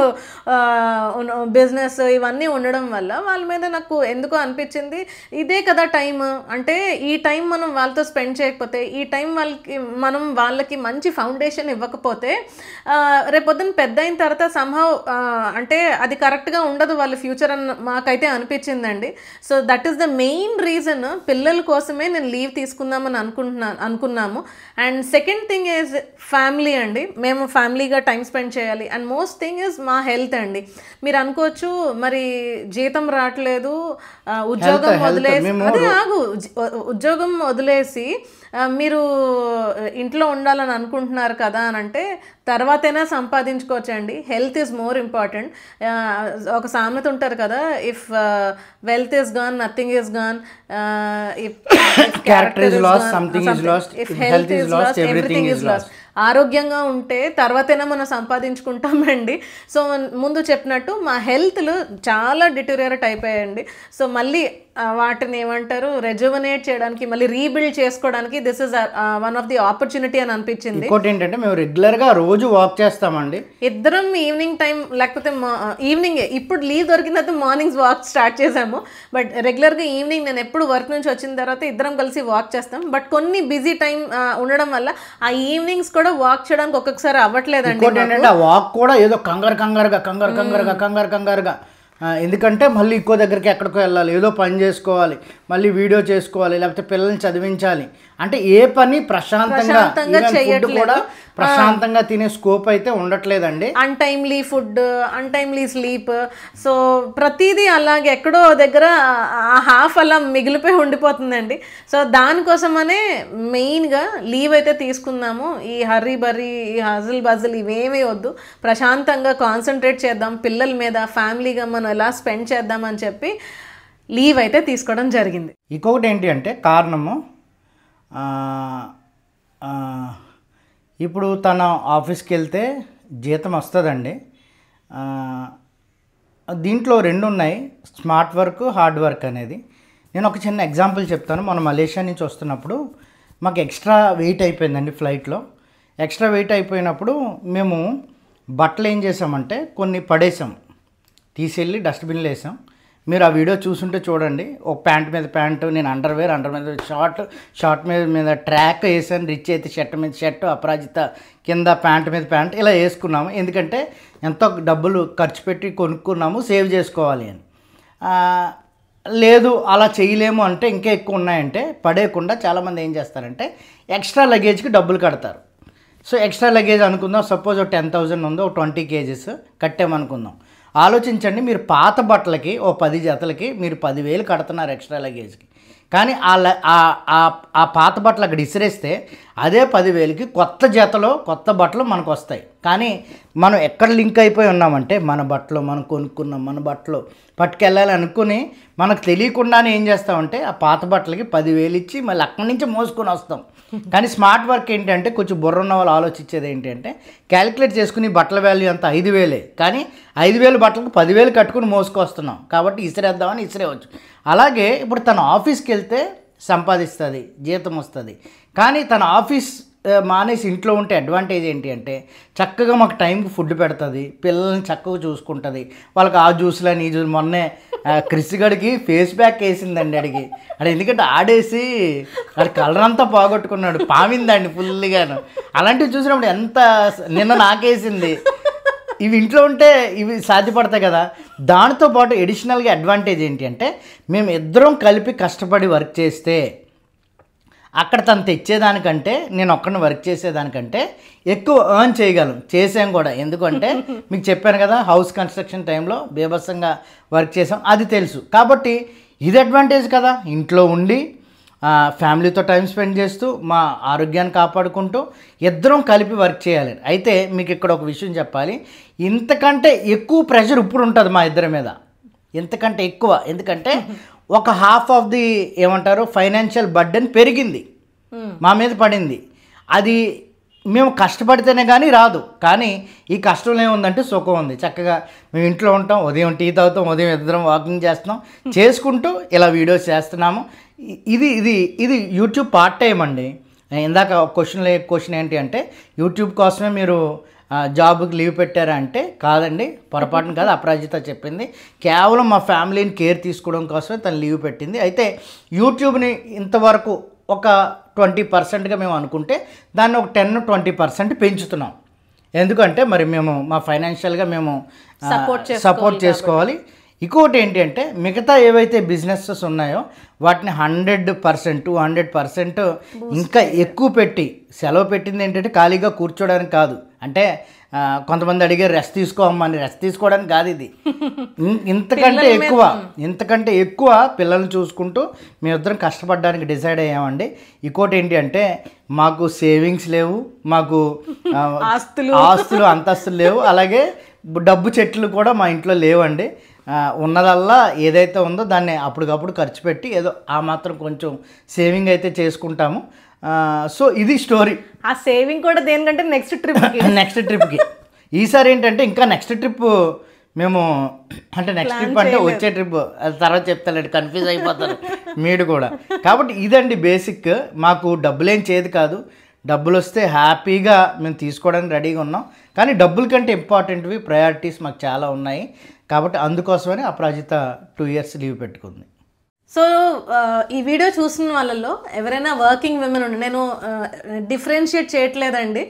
బిజినెస్ ఇవన్నీ ఉండడం వల్ల వాళ్ళ మీద నాకు ఎందుకో అనిపించింది, ఇదే కదా టైం, అంటే ఈ టైం మనం వాళ్ళతో స్పెండ్ చేయకపోతే, ఈ టైం వాళ్ళకి మంచి ఫౌండేషన్ ఇవ్వకపోతే రేపొద్దున పెద్ద అయిన తర్వాత సంహవ్ అంటే అది కరెక్ట్గా ఉండదు వాళ్ళ ఫ్యూచర్ అని మాకైతే అనిపించిందండి. So that is the main reason, పిల్లల కోసమే నేను లీవ్ తీసుకుందామని అనుకున్నాము. And second thing is family అండి, మేము ఫ్యామిలీగా టైం స్పెండ్ చేయాలి. అండ్ మోస్ట్ థింగ్ ఈజ్ మా హెల్త్ అండి. మీరు అనుకోవచ్చు మరి జీతం రావట్లేదు, ఉద్యోగం వదిలేసి, అదే ఆగు, ఉద్యోగం వదిలేసి మీరు ఇంట్లో ఉండాలని అనుకుంటున్నారు కదా అని అంటే తర్వాతైనా సంపాదించుకోవచ్చండి. Health is more important. ఒక సామెత ఉంటారు కదా, if wealth is gone nothing is gone, if character is lost something is lost, if health is lost everything is lost. ఆరోగ్యంగా ఉంటే తర్వాతైనా మనం సంపాదించుకుంటామండి. సో ముందు చెప్పినట్టు మా హెల్త్లు చాలా డిటోరియేట్ అయిపోయాయండి. సో మళ్ళీ వాటిని ఏమంటారు, రెజ్యువనేట్ చేయడానికి, మళ్ళీ రీబిల్డ్ చేసుకోవడానికి this is one of the opportunity అని అనిపించింది. ఇంకోటి ఏంటంటే మేము రెగ్యులర్గా రోజు వాక్ చేస్తామండి ఇద్దరం. ఈవినింగ్ టైం లేకపోతే ఈవినింగే, ఇప్పుడు లీవ్ దొరికిన తర్వాత మార్నింగ్స్ వాక్ స్టార్ట్ చేసాము. బట్ రెగ్యులర్గా ఈవినింగ్ నేను ఎప్పుడు వర్క్ నుంచి వచ్చిన తర్వాత ఇద్దరం కలిసి వాక్ చేస్తాం. బట్ కొన్ని బిజీ టైం ఉండడం వల్ల ఆ ఈవినింగ్స్ కూడా వాక్ చేయడానికి ఒక్కొక్కసారి అవ్వట్లేదండి. ఆ వాక్ కూడా ఏదో కంగారుగా ఎందుకంటే మళ్ళీ ఇంకో దగ్గరికి ఎక్కడికో వెళ్ళాలి, ఏదో పని చేసుకోవాలి, మళ్ళీ వీడియో చేసుకోవాలి, లేకపోతే పిల్లల్ని చదివించాలి, అంటే ఏ పని ప్రశాంతంగా కూడా ప్రశాంతంగా తినే స్కోప్ అయితే ఉండట్లేదండి. Untimely food, untimely sleep, so ప్రతిదీ అలాగే ఎక్కడో దగ్గర హాఫ్ అలా మిగిలిపోయి ఉండిపోతుందండి. సో దానికోసమనే మెయిన్గా లీవ్ అయితే తీసుకున్నాము. ఈ హర్రీ బర్రీ, ఈ హజిల్ బజిల్ ఇవేమీ వద్దు, ప్రశాంతంగా కాన్సన్ట్రేట్ చేద్దాం పిల్లల మీద, ఫ్యామిలీగా మనం ఎలా స్పెండ్ చేద్దామని చెప్పి లీవ్ అయితే తీసుకోవడం జరిగింది. ఇంకొకటి ఏంటి అంటే కారణము, ఇప్పుడు తన ఆఫీస్కి వెళ్తే జీతం వస్తుందండి. దీంట్లో రెండు ఉన్నాయి, స్మార్ట్ వర్క్, హార్డ్ వర్క్ అనేది. నేను ఒక చిన్న ఎగ్జాంపుల్ చెప్తాను. మనం మలేషియా నుంచి వస్తున్నప్పుడు మాకు ఎక్స్ట్రా వెయిట్ అయిపోయిందండి ఫ్లైట్లో. ఎక్స్ట్రా వెయిట్ అయిపోయినప్పుడు మేము బట్టలు ఏం చేసామంటే కొన్ని పడేసాం, తీసేళ్ళి డస్ట్బిన్లో వేసాం. మీరు ఆ వీడియో చూసుంటే చూడండి. ఒక ప్యాంట్ మీద ప్యాంటు, నేను అండర్వేర్ మీద షార్ట్ మీద ట్రాక్ వేసాను, రిచ్ అయితే షర్ట్ మీద షర్ట్, అపరాజిత కింద ప్యాంట్ మీద ప్యాంట్ ఇలా వేసుకున్నాము. ఎందుకంటే ఎంతో డబ్బులు ఖర్చు పెట్టి కొనుక్కున్నాము, సేవ్ చేసుకోవాలి అని. లేదు అలా చేయలేము అంటే ఇంకా ఎక్కువ ఉన్నాయంటే పడేయకుండా చాలామంది ఏం చేస్తారంటే ఎక్స్ట్రా లగేజ్కి డబ్బులు కడతారు. సో ఎక్స్ట్రా లగేజ్ అనుకుందాం, సపోజ్ ఒక 10,000 ఉందో, ఒక 20 kgs కట్టామనుకుందాం. ఆలోచించండి, మీరు పాత బట్టలకి ఓ 10 జతలకి మీరు 10,000 కడుతున్నారు ఎక్స్ట్రా లగేజ్కి. కానీ ఆ పాత బట్టలు అక్కడ ఇసిరేస్తే అదే 10,000కి కొత్త జతలో కొత్త బట్టలు మనకు వస్తాయి. కానీ మనం ఎక్కడ లింక్ అయిపోయి ఉన్నామంటే మన బట్టలు మనం కొనుక్కున్నాం, మన బట్టలు పట్టుకెళ్ళాలి అనుకుని మనకు తెలియకుండానే ఏం చేస్తామంటే ఆ పాత బట్టలకి 10,000 ఇచ్చి మళ్ళీ అక్కడి నుంచి మోసుకొని వస్తాం. కానీ స్మార్ట్ వర్క్ ఏంటంటే కొంచెం బుర్ర ఉన్న వాళ్ళు ఆలోచించేది ఏంటంటే క్యాలిక్యులేట్ చేసుకుని బట్టల వాల్యూ అంతా 5,000, కానీ 5,000 బట్టలకు 10,000 కట్టుకుని మోసుకొస్తున్నాం కాబట్టి ఇసిరేద్దామని ఇసిరేవచ్చు. అలాగే ఇప్పుడు తన ఆఫీస్కి వెళ్తే సంపాదిస్తుంది, జీతం వస్తుంది. కానీ తన ఆఫీస్ మానేసి ఇంట్లో ఉంటే అడ్వాంటేజ్ ఏంటి అంటే చక్కగా మాకు టైంకి ఫుడ్ పెడుతుంది, పిల్లల్ని చక్కగా చూసుకుంటుంది. వాళ్ళకి ఆ జ్యూస్లని ఈ జ్యూస్, మొన్నే క్రిస్గడికి ఫేస్ ప్యాక్ వేసిందండి అడిగి, అది ఎందుకంటే ఆడేసి అది కలర్ అంతా పోగొట్టుకున్నాడు, పామిందండి ఫుల్గాను. అలాంటివి చూసినప్పుడు ఎంత, నిన్న నాకేసింది. ఇవి ఇంట్లో ఉంటే ఇవి సాధ్యపడతాయి కదా. దానితో పాటు ఎడిషనల్గా అడ్వాంటేజ్ ఏంటి అంటే మేము ఇద్దరం కలిపి కష్టపడి వర్క్ చేస్తే అక్కడ తను తెచ్చేదానికంటే నేను ఒక్కడిని వర్క్ చేసేదానికంటే ఎక్కువ ఎర్న్ చేయగలం, చేసాం కూడా. ఎందుకంటే మీకు చెప్పాను కదా, హౌస్ కన్స్ట్రక్షన్ టైంలో బీభత్సంగా వర్క్ చేసాం, అది తెలుసు. కాబట్టి ఇది అడ్వాంటేజ్ కదా, ఇంట్లో ఉండి ఫ్యామిలీతో టైం స్పెండ్ చేస్తూ మా ఆరోగ్యాన్ని కాపాడుకుంటూ ఇద్దరం కలిపి వర్క్ చేయాలి. అయితే మీకు ఇక్కడ ఒక విషయం చెప్పాలి, ఇంతకంటే ఎక్కువ ప్రెషర్ ఇప్పుడు ఉంటుంది మా ఇద్దరి మీద, ఇంతకంటే ఎక్కువ. ఎందుకంటే ఒక హాఫ్ ఆఫ్ ది ఏమంటారు ఫైనాన్షియల్ బర్డెన్ పెరిగింది, మా మీద పడింది. అది మేము కష్టపడితేనే కానీ రాదు. కానీ ఈ కష్టంలో ఏముందంటే సుఖం ఉంది. చక్కగా మేము ఇంట్లో ఉంటాం, ఉదయం టీ తాగుతాం, ఉదయం ఇద్దరం వాకింగ్ చేస్తున్నాం, చేసుకుంటూ ఇలా వీడియోస్ చేస్తున్నాము. ఇది ఇది ఇది యూట్యూబ్ పార్ట్ టైం అండి. ఇందాక క్వశ్చన్ ఏంటి అంటే యూట్యూబ్ కోసమే మీరు జాబ్కి లీవ్ పెట్టారా అంటే కాదండి, పొరపాటున కాదు. అపరాజిత చెప్పింది కేవలం మా ఫ్యామిలీని కేర్ తీసుకోవడం కోసమే తను లీవ్ పెట్టింది. అయితే యూట్యూబ్ని ఇంతవరకు ఒక 20%గా మేము అనుకుంటే దాన్ని ఒక 10-20% పెంచుతున్నాం. ఎందుకంటే మరి మేము మా ఫైనాన్షియల్గా మేము సపోర్ట్ చేసుకోవాలి. ఇంకోటి ఏంటి అంటే మిగతా ఏవైతే బిజినెసెస్ ఉన్నాయో వాటిని 100%, 200% ఇంకా ఎక్కువ పెట్టి సెలవు పెట్టింది ఏంటంటే ఖాళీగా కూర్చోడానికి కాదు. అంటే కొంతమంది అడిగారు రెస్ట్ తీసుకోమని, రెస్ట్ తీసుకోవడానికి కాదు ఇది. ఇంతకంటే ఎక్కువ పిల్లల్ని చూసుకుంటూ మేమిద్దరం కష్టపడడానికి డిసైడ్ అయ్యామండి. ఇంకోటి ఏంటి అంటే మాకు సేవింగ్స్ లేవు, మాకు ఆస్తులు అంతస్తులు లేవు, అలాగే డబ్బు చెట్లు కూడా మా ఇంట్లో లేవండి. ఉన్నదల్లా ఏదైతే ఉందో దాన్ని అప్పటికప్పుడు ఖర్చు పెట్టి ఏదో ఆ మాత్రం కొంచెం సేవింగ్ అయితే చేసుకుంటాము. సో ఇది స్టోరీ. ఆ సేవింగ్ కూడా దేనికంటే నెక్స్ట్ ట్రిప్కి ఈసారి ఏంటంటే ఇంకా నెక్స్ట్ ట్రిప్ మేము అంటే నెక్స్ట్ ట్రిప్ అంటే వచ్చే ట్రిప్ అది తర్వాత చెప్తానండి, కన్ఫ్యూజ్ అయిపోతారు మీరు కూడా. కాబట్టి ఇదండి బేసిక్. మాకు డబ్బులేం చేది కాదు, డబ్బులు వస్తే హ్యాపీగా మేము తీసుకోవడానికి రెడీగా ఉన్నాం. కానీ డబ్బుల కంటే ఇంపార్టెంట్వి ప్రయారిటీస్ మాకు చాలా ఉన్నాయి. కాబట్టి అందుకోసమని అపరాజిత 2 years లీవ్ పెట్టుకుంది. సో ఈ వీడియో చూసిన వాళ్ళలో ఎవరైనా వర్కింగ్ విమెన్ ఉండి, నేను డిఫరెన్షియేట్ చేయట్లేదండి,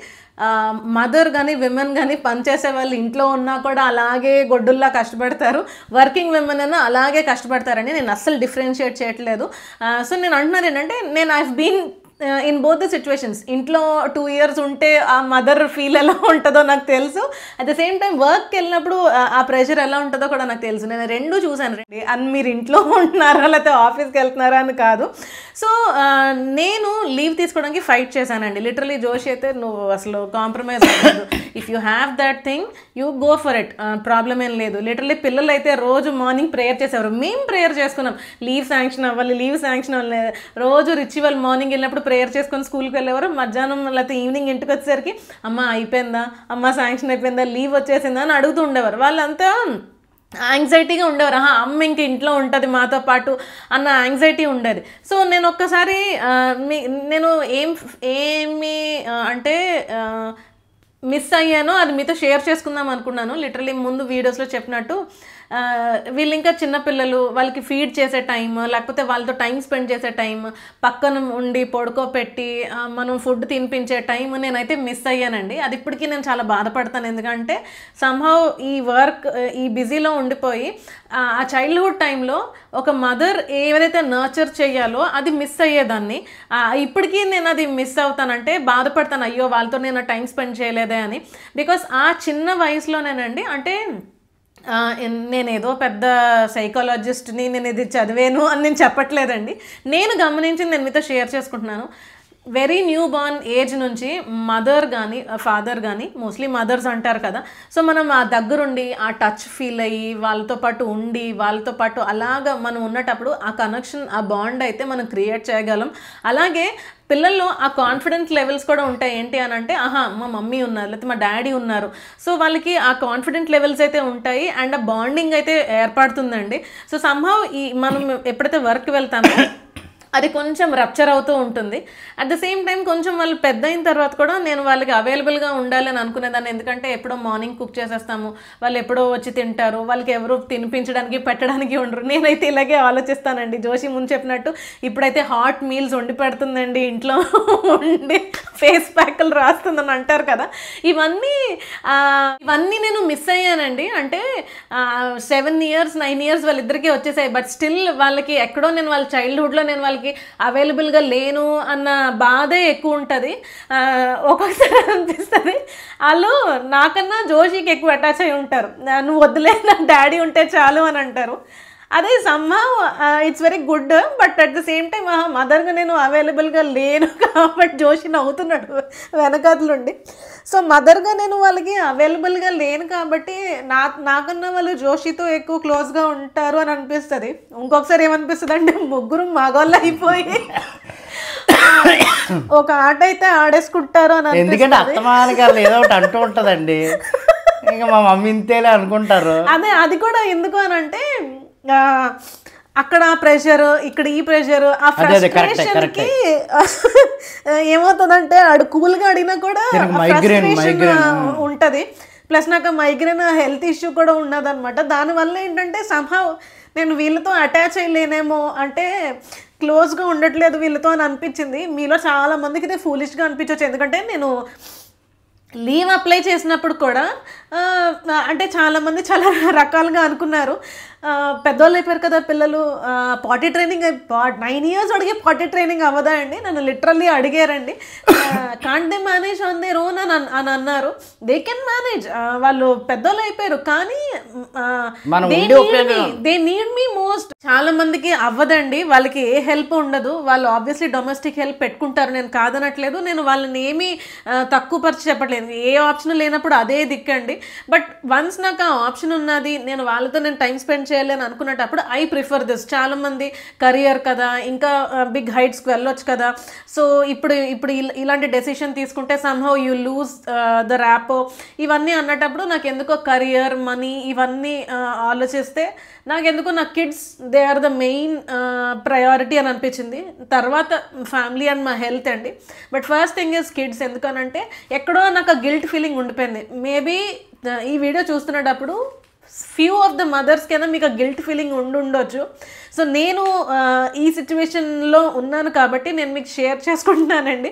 మదర్ కానీ విమెన్ కానీ పనిచేసే వాళ్ళు ఇంట్లో ఉన్నా కూడా అలాగే గొడ్డుల్లా కష్టపడతారు, వర్కింగ్ విమెన్ అయినా అలాగే కష్టపడతారని నేను అస్సలు డిఫరెన్షియేట్ చేయట్లేదు. సో నేను అంటున్నాను ఏంటంటే నేను I been in both the situations. ఇంట్లో 2 years ఉంటే ఆ మదర్ ఫీల్ ఎలా ఉంటుందో నాకు తెలుసు. అట్ ద సేమ్ టైం వర్క్కి వెళ్ళినప్పుడు ఆ ప్రెషర్ ఎలా ఉంటుందో కూడా నాకు తెలుసు. నేను రెండూ చూశాను రండి. అని మీరు ఇంట్లో ఉంటున్నారా లేకపోతే ఆఫీస్కి వెళ్తున్నారా అని కాదు. సో నేను లీవ్ తీసుకోవడానికి ఫైట్ చేశానండి. లిటరలీ జోషి అయితే నువ్వు అసలు కాంప్రమైజ్ అవ్వదు, if you have that thing you go for it, problem ఏం లేదు. లిటరలీ పిల్లలు అయితే రోజు మార్నింగ్ ప్రేయర్ చేసేవారు, మేము ప్రేయర్ చేసుకున్నాం, లీవ్ శాంక్షన్ అవ్వాలి. రోజు రిచువల్ మార్నింగ్ వెళ్ళినప్పుడు ప్రేయర్ చేసుకొని స్కూల్కి వెళ్ళేవారు. మధ్యాహ్నం లేకపోతే ఈవినింగ్ ఇంటికి వచ్చేసరికి అమ్మ అయిపోయిందా, అమ్మ శాంక్షన్ అయిపోయిందా, లీవ్ వచ్చేసిందా అని అడుగుతూ ఉండేవారు. వాళ్ళంతా యాంగ్జైటీగా ఉండేవారు. అమ్మ ఇంక ఇంట్లో ఉంటుంది మాతో పాటు అన్న యాంగ్జైటీ ఉండేది. సో నేను ఒక్కసారి నేను ఏమి అంటే మిస్ అయ్యానో అది మీతో షేర్ చేసుకుందాం అనుకున్నాను. లిటరలీ ముందు వీడియోస్లో చెప్పినట్టు వీళ్ళు ఇంకా చిన్నపిల్లలు, వాళ్ళకి ఫీడ్ చేసే టైం, లేకపోతే వాళ్ళతో టైం స్పెండ్ చేసే టైం, పక్కన ఉండి పడుకోపెట్టి మనం ఫుడ్ తినిపించే టైం నేనైతే మిస్ అయ్యానండి. అది ఇప్పటికీ నేను చాలా బాధపడతాను. ఎందుకంటే సంహౌ ఈ వర్క్ ఈ బిజీలో ఉండిపోయి ఆ చైల్డ్హుడ్ టైంలో ఒక మదర్ ఏదైతే నర్చర్ చేయాలో అది మిస్ అయ్యేదాన్ని. ఇప్పటికీ నేను అది మిస్ అవుతానంటే బాధపడతాను, అయ్యో వాళ్ళతో నేను టైం స్పెండ్ చేయలేదే అని. బికాస్ ఆ చిన్న వయసులోనేనండి, అంటే నేనేదో పెద్ద సైకాలజిస్ట్ని, నేను ఇది చదివాను అని నేను చెప్పట్లేదండి, నేను గమనించింది నేను మీతో షేర్ చేసుకుంటున్నాను. వెరీ న్యూ బార్న్ ఏజ్ నుంచి మదర్ కానీ ఫాదర్ కానీ, మోస్ట్లీ మదర్స్ అంటారు కదా, సో మనం ఆ దగ్గరుండి ఆ టచ్ ఫీల్ అయ్యి వాళ్ళతో పాటు ఉండి వాళ్ళతో పాటు అలాగా మనం ఉన్నటప్పుడు ఆ కనెక్షన్, ఆ బాండ్ అయితే మనం క్రియేట్ చేయగలం. అలాగే పిల్లల్లో ఆ కాన్ఫిడెన్స్ లెవెల్స్ కూడా ఉంటాయి. ఏంటి అని అంటే మా మమ్మీ ఉన్నారు లేకపోతే మా డాడీ ఉన్నారు, సో వాళ్ళకి ఆ కాన్ఫిడెంట్ లెవెల్స్ అయితే ఉంటాయి అండ్ ఆ బాండింగ్ అయితే ఏర్పడుతుందండి. సో సంహౌ మనం ఎప్పుడైతే వర్క్కి వెళ్తామో అది కొంచెం రప్చర్ అవుతూ ఉంటుంది. అట్ ద సేమ్ టైం కొంచెం వాళ్ళు పెద్ద అయిన తర్వాత కూడా నేను వాళ్ళకి అవైలబుల్గా ఉండాలని అనుకునేదాన్ని. ఎందుకంటే ఎప్పుడో మార్నింగ్ కుక్ చేసేస్తాము, వాళ్ళు ఎప్పుడో వచ్చి తింటారు, వాళ్ళకి ఎవరు తినిపించడానికి పెట్టడానికి ఉండరు. నేనైతే ఇలాగే ఆలోచిస్తానండి. జోషి ముందు చెప్పినట్టు ఇప్పుడైతే హాట్ మీల్స్ వండి పెడుతుందండి, ఇంట్లో ఉండి ఫేస్ ప్యాక్లు రాస్తుందని అంటారు కదా, ఇవన్నీ నేను మిస్ అయ్యానండి. అంటే 7 years 9 years వాళ్ళిద్దరికీ వచ్చేసాయి, బట్ స్టిల్ వాళ్ళకి ఎక్కడో నేను వాళ్ళ చైల్డ్హుడ్లో నేను వాళ్ళకి అవైలబుల్గా లేను అన్న బాధే ఎక్కువ ఉంటుంది. ఒక్కొక్కసారి అనిపిస్తుంది వాళ్ళు నాకన్నా జోషికి ఎక్కువ అటాచ్ అయి ఉంటారు. నువ్వు వద్దులే, నా డాడీ ఉంటే చాలు అని అంటారు. అదే somehow it's very good, but at the same time మదర్గా నేను అవైలబుల్గా లేను కాబట్టి జోషి నవ్వుతున్నాడు వెనకాతలుండి. సో మదర్గా నేను వాళ్ళకి అవైలబుల్గా లేను కాబట్టి నాకన్నా వాళ్ళు జోషితో ఎక్కువ క్లోజ్గా ఉంటారు అని అనిపిస్తుంది. ఇంకొకసారి ఏమనిపిస్తుంది అంటే ముగ్గురు మగవాళ్ళు అయిపోయి ఒక ఆట అయితే ఆడేసుకుంటారు అని ఎందుకంటే అత్తమాని గారు ఏదో ఒకటి అంటూ ఉంటుందండి, ఇంకా మా మమ్మీ ఇంతేలే అనుకుంటారు. అదే అది కూడా ఎందుకు అని అంటే అక్కడ ప్రెషర్, ఇక్కడ ఈ ప్రెషర్, ఆ ఫ్రస్ట్రేషన్ కి ఏమవుతుందంటే ఆడు కూల్గా అడిగినా కూడా ఉంటది. ప్లస్ నాకు మైగ్రేన్ హెల్త్ ఇష్యూ కూడా ఉన్నదన్నమాట. దానివల్ల ఏంటంటే సంహౌ నేను వీళ్ళతో అటాచ్ అయ్యలేనేమో, అంటే క్లోజ్గా ఉండట్లేదు వీళ్ళతో అని అనిపించింది. మీలో చాలా మందికి ఇది ఫూలిష్గా అనిపించవచ్చు, ఎందుకంటే నేను లీవ్ అప్లై చేసినప్పుడు కూడా అంటే చాలామంది చాలా రకాలుగా అనుకున్నారు. పెద్దవాళ్ళు అయిపోయారు కదా పిల్లలు, పాటీ ట్రైనింగ్ 9 years అడిగే పాటీ ట్రైనింగ్ అవ్వదా అండి? నన్ను లిటరల్లీ అడిగారండి. Can't they manage on their own అని అన్నారు. దే కెన్ మేనేజ్, వాళ్ళు పెద్దవాళ్ళు అయిపోయారు, కానీ దే నీడ్ మీ మోస్ట్. చాలా మందికి అవ్వదండి, వాళ్ళకి ఏ హెల్ప్ ఉండదు. వాళ్ళు ఆబ్వియస్లీ డొమెస్టిక్ హెల్ప్ పెట్టుకుంటారు, నేను కాదనట్లేదు, నేను వాళ్ళని ఏమీ తక్కువ పరిచి చెప్పట్లేదు. ఏ ఆప్షన్ లేనప్పుడు అదే దిక్కండి. బట్ వన్స్ నాకు ఆ ఆప్షన్ ఉన్నది, నేను వాళ్ళతో నేను టైం స్పెండ్ చేయాలి అని అనుకున్నప్పుడు ఐ ప్రిఫర్ దిస్. చాలామంది కెరియర్ కదా, ఇంకా బిగ్ హైట్స్కి వెళ్ళొచ్చు కదా, సో ఇప్పుడు ఇలాంటి డెసిషన్ తీసుకుంటే somehow you lose the wrap ఇవన్నీ అన్నటప్పుడు నాకు ఎందుకో కెరియర్, మనీ ఇవన్నీ ఆలోచిస్తే నాకెందుకో నా kids they are the main priority అని అనిపించింది. తర్వాత ఫ్యామిలీ అండ్ మా హెల్త్ అండి. But first thing is kids. ఎందుకనంటే ఎక్కడో నాకు ఆ గిల్ట్ ఫీలింగ్ ఉండిపోయింది. మేబీ ఈ వీడియో చూస్తున్నప్పుడు ఫ్యూ ఆఫ్ ద మదర్స్ కైనా మీకు ఆ గిల్ట్ ఫీలింగ్ ఉండొచ్చు. సో నేను ఈ సిచ్యువేషన్లో ఉన్నాను కాబట్టి నేను మీకు షేర్ చేసుకుంటున్నానండి.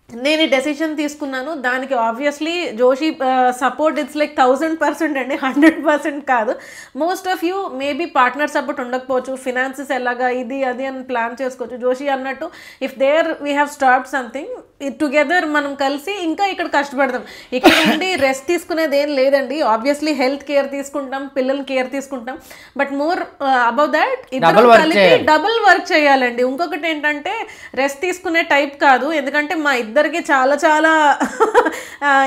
నేను ఈ డెసిషన్ తీసుకున్నాను, దానికి obviously Joshi support it's like 1000% andi, 100% కాదు. Most of you maybe partner support ఉండకపోవచ్చు, ఫినాన్సెస్ ఎలాగా ఇది అది అని ప్లాన్ చేసుకోవచ్చు. జోషి అన్నట్టు if there we have start something together, మనం కలిసి ఇంకా ఇక్కడ కష్టపడదాం. ఇక్కడ నుండి రెస్ట్ తీసుకునేది ఏం లేదండి. ఆబ్వియస్లీ హెల్త్ కేర్ తీసుకుంటాం, పిల్లల్ని కేర్ తీసుకుంటాం, బట్ మోర్ అబౌవ్ దాట్ ఇద్దరు కలిపి డబుల్ వర్క్ చేయాలండి. ఇంకొకటి ఏంటంటే రెస్ట్ తీసుకునే టైప్ కాదు, ఎందుకంటే మా ఇద్దరికి చాలా చాలా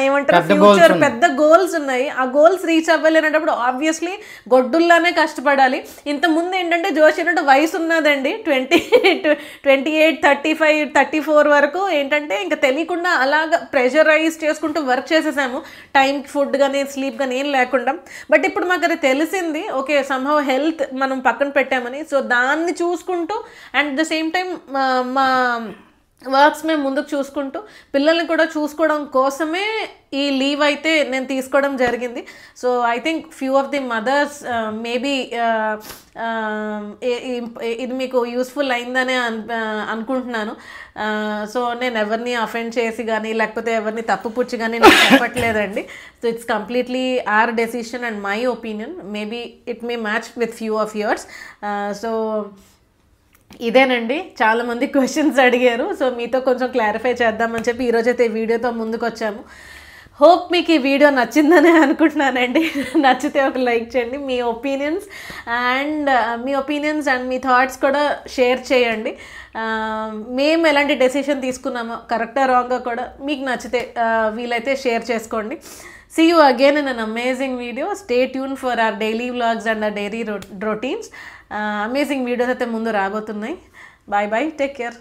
ఏమంటారు ఫ్యూచర్ పెద్ద గోల్స్ ఉన్నాయి. ఆ గోల్స్ రీచ్ అవ్వలేనప్పుడు ఆబ్వియస్లీ గొడ్డుల్లానే కష్టపడాలి. ఇంతకుముందు ఏంటంటే జోషి అన్నట్టు వయసు ఉన్నదండి, 28, 35, 34 వరకు ఏంటంటే ఇంకా తెలియకుండా అలాగ ప్రెషరైజ్ చేసుకుంటూ వర్క్ చేసేసాము, టైంకి ఫుడ్ కానీ స్లీప్ కానీ ఏం లేకుండా. బట్ ఇప్పుడు మాకు అది తెలిసింది, ఓకే సమ్హౌ హెల్త్ మనం పక్కన పెట్టామని. సో దాన్ని చూసుకుంటూ అండ్ ద సేమ్ టైం మా వర్క్స్ మేము ముందుకు చూసుకుంటూ పిల్లల్ని కూడా చూసుకోవడం కోసమే ఈ లీవ్ అయితే నేను తీసుకోవడం జరిగింది. So I think few of the mothers maybe ఇది మీకు యూస్ఫుల్ అయిందనే అనుకుంటున్నాను. సో నేను ఎవరిని అఫెండ్ చేసి కానీ లేకపోతే ఎవరిని తప్పుపుచ్చి కానీ నేను చెప్పట్లేదండి. So it's completely our decision and my opinion. Maybe it may match with few of yours. So ఇదేనండి, చాలామంది క్వశ్చన్స్ అడిగారు. సో మీతో కొంచెం క్లారిఫై చేద్దామని చెప్పి ఈరోజైతే ఈ వీడియోతో ముందుకు వచ్చాము. హోప్ మీకు ఈ వీడియో నచ్చిందని అనుకుంటున్నానండి. నచ్చితే ఒక లైక్ చేయండి, మీ ఒపీనియన్స్ అండ్ మీ థాట్స్ కూడా షేర్ చేయండి. మేము ఎలాంటి డెసిషన్ తీసుకున్నామో కరెక్టా రాంగా కూడా మీకు నచ్చితే వీలైతే షేర్ చేసుకోండి. See you again in an amazing video. Stay tuned for our daily vlogs and our daily routines. Amazing videos అయితే ముందు రాబోతున్నాయి. Bye bye, take care.